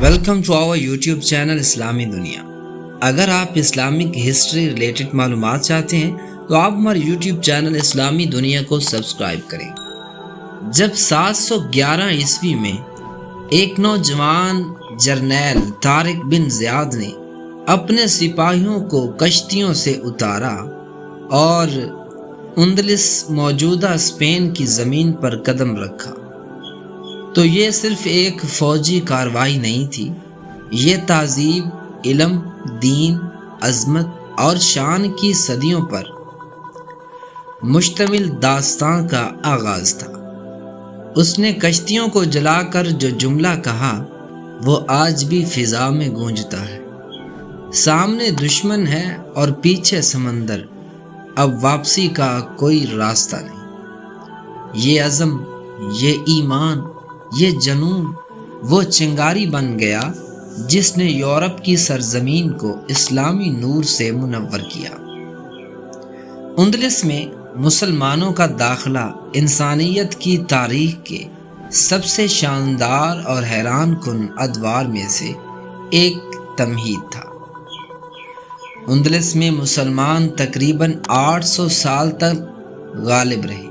Welcome to our YouTube channel اسلامی دنیا۔ اگر آپ اسلامک ہسٹری ریلیٹڈ معلومات چاہتے ہیں تو آپ ہمارے یوٹیوب چینل اسلامی دنیا کو سبسکرائب کریں۔ جب 711 عیسوی میں ایک نوجوان جرنیل طارق بن زیاد نے اپنے سپاہیوں کو کشتیوں سے اتارا اور اندلس موجودہ اسپین کی زمین پر قدم رکھا تو یہ صرف ایک فوجی کارروائی نہیں تھی، یہ تہذیب، علم، دین، عظمت اور شان کی صدیوں پر مشتمل داستان کا آغاز تھا۔ اس نے کشتیوں کو جلا کر جو جملہ کہا وہ آج بھی فضا میں گونجتا ہے، سامنے دشمن ہے اور پیچھے سمندر، اب واپسی کا کوئی راستہ نہیں۔ یہ عزم، یہ ایمان، یہ جنون وہ چنگاری بن گیا جس نے یورپ کی سرزمین کو اسلامی نور سے منور کیا۔ اندلس میں مسلمانوں کا داخلہ انسانیت کی تاریخ کے سب سے شاندار اور حیران کن ادوار میں سے ایک تمہید تھا۔ اندلس میں مسلمان تقریباً 800 سال تک غالب رہے۔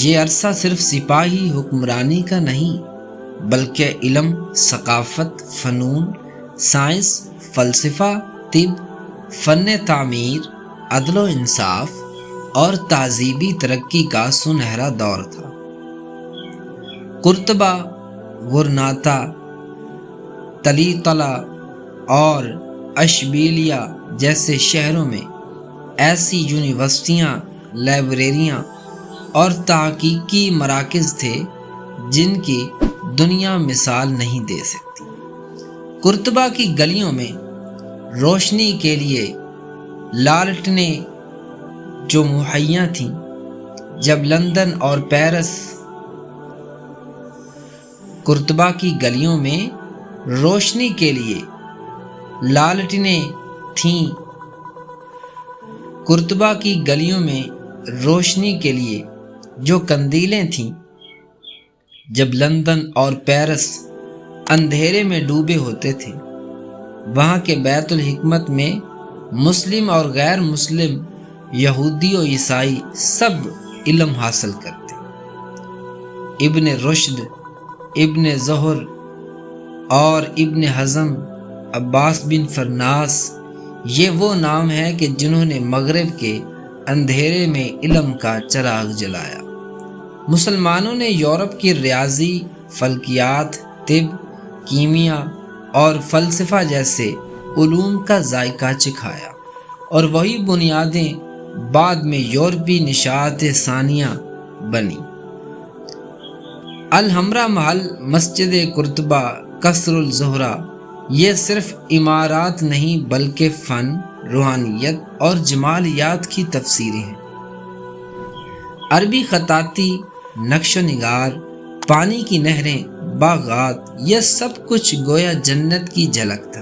یہ عرصہ صرف سپاہی حکمرانی کا نہیں بلکہ علم، ثقافت، فنون، سائنس، فلسفہ، طب، فن تعمیر، عدل و انصاف اور تہذیبی ترقی کا سنہرا دور تھا۔ قرطبہ، غرناطہ، طلیطلہ اور اشبیلیہ جیسے شہروں میں ایسی یونیورسٹیاں، لائبریریاں اور تحقیقی مراکز تھے جن کی دنیا مثال نہیں دے سکتی۔ قرطبہ کی گلیوں میں روشنی کے لیے لالٹنیں جو مہیا تھیں، جب لندن اور پیرس قرطبہ کی گلیوں میں روشنی کے لیے لالٹنیں تھیں، قرطبہ کی گلیوں میں روشنی کے لیے جو قندیلیں تھیں، جب لندن اور پیرس اندھیرے میں ڈوبے ہوتے تھے، وہاں کے بیت الحکمت میں مسلم اور غیر مسلم، یہودی و عیسائی سب علم حاصل کرتے۔ ابن رشد، ابن زہر اور ابن حزم، عباس بن فرناس، یہ وہ نام ہیں کہ جنہوں نے مغرب کے اندھیرے میں علم کا چراغ جلایا۔ مسلمانوں نے یورپ کی ریاضی، فلکیات، طب، کیمیا اور فلسفہ جیسے علوم کا ذائقہ چکھایا، اور وہی بنیادیں بعد میں یورپی نشاءت ثانیہ بنی۔ الحمرا محل، مسجد قرطبہ، قصر الزہرہ، یہ صرف عمارات نہیں بلکہ فن، روحانیت اور جمالیات کی تفسیریں ہیں۔ عربی خطاطی، نقش و نگار، پانی کی نہریں، باغات، یہ سب کچھ گویا جنت کی جھلک تھا۔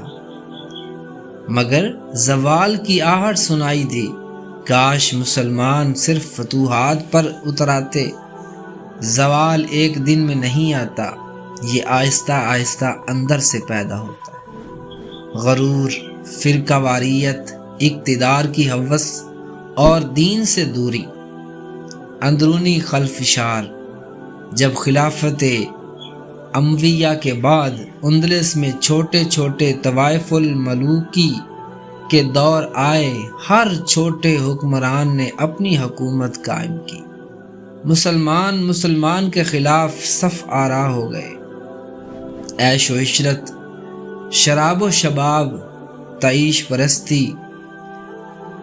مگر زوال کی آہٹ سنائی دی۔ کاش مسلمان صرف فتوحات پر اتر آتے۔ زوال ایک دن میں نہیں آتا، یہ آہستہ آہستہ اندر سے پیدا ہوتا ہے۔ غرور، فرقہ واریت، اقتدار کی ہوس اور دین سے دوری، اندرونی خلفشار۔ جب خلافت امویہ کے بعد اندلس میں چھوٹے چھوٹے طوائف الملوکی کے دور آئے، ہر چھوٹے حکمران نے اپنی حکومت قائم کی۔ مسلمان کے خلاف صف آرا ہو گئے۔ عیش و عشرت، شراب و شباب، تعیش پرستی،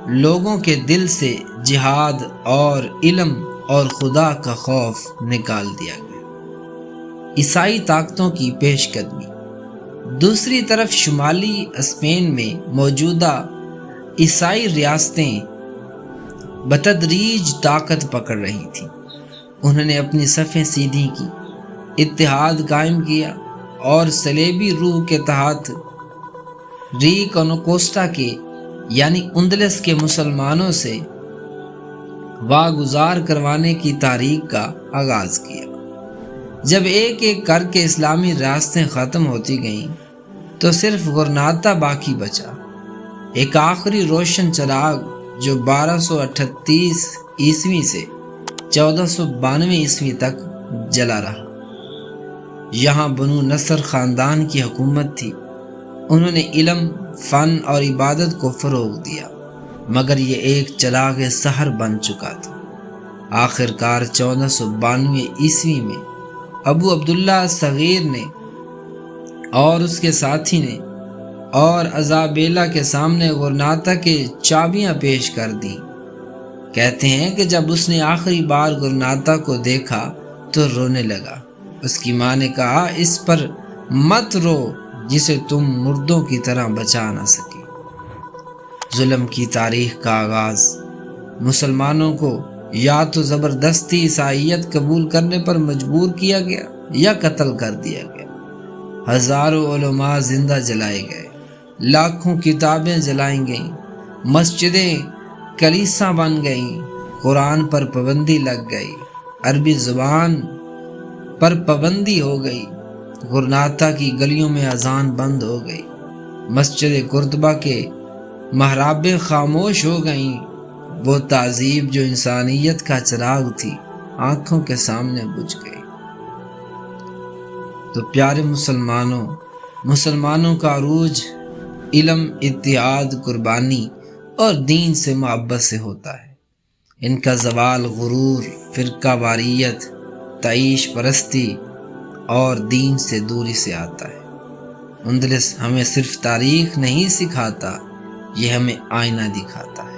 لوگوں کے دل سے جہاد اور علم اور خدا کا خوف نکال دیا گیا۔ عیسائی طاقتوں کی پیش قدمی۔ دوسری طرف شمالی اسپین میں موجودہ عیسائی ریاستیں بتدریج طاقت پکڑ رہی تھیں۔ انہوں نے اپنی صفیں سیدھی کی، اتحاد قائم کیا اور صلیبی روح کے تحت ریکنوکوسٹا کے یعنی اندلس کے مسلمانوں سے واگزار کروانے کی تاریخ کا آغاز کیا۔ جب ایک ایک کر کے اسلامی ریاستیں ختم ہوتی گئیں تو صرف غرناطہ باقی بچا، ایک آخری روشن چراغ جو 1238 عیسوی سے 1492 عیسوی تک جلا رہا۔ یہاں بنو نصر خاندان کی حکومت تھی، انہوں نے علم، فن اور عبادت کو فروغ دیا، مگر یہ ایک چراغ سحر بن چکا تھا۔ آخر کار 1492 عیسوی میں ابو عبداللہ صغیر نے اور اس کے ساتھی نے اور ازابیلا کے سامنے غرناطہ کے چابیاں پیش کر دیں۔ کہتے ہیں کہ جب اس نے آخری بار غرناطہ کو دیکھا تو رونے لگا۔ اس کی ماں نے کہا، اس پر مت رو جسے تم مردوں کی طرح بچا نہ سکے۔ ظلم کی تاریخ کا آغاز مسلمانوں کو یا تو زبردستی عیسائیت قبول کرنے پر مجبور کیا گیا یا قتل کر دیا گیا۔ ہزاروں علماء زندہ جلائے گئے، لاکھوں کتابیں جلائیں گئیں، مسجدیں کلیسا بن گئیں، قرآن پر پابندی لگ گئی، عربی زبان پر پابندی ہو گئی، غرناطہ کی گلیوں میں اذان بند ہو گئی، مسجد قرطبہ کے محرابیں خاموش ہو گئیں۔ وہ تہذیب جو انسانیت کا چراغ تھی آنکھوں کے سامنے بجھ گئی۔ تو پیارے مسلمانوں کا عروج علم، اتحاد، قربانی اور دین سے محبت سے ہوتا ہے۔ ان کا زوال غرور، فرقہ واریت، تعیش پرستی اور دین سے دوری سے آتا ہے۔ اندلس ہمیں صرف تاریخ نہیں سکھاتا، یہ ہمیں آئینہ دکھاتا ہے۔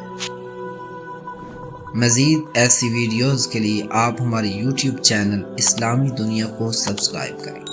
مزید ایسی ویڈیوز کے لیے آپ ہمارے YouTube چینل اسلامی دنیا کو سبسکرائب کریں۔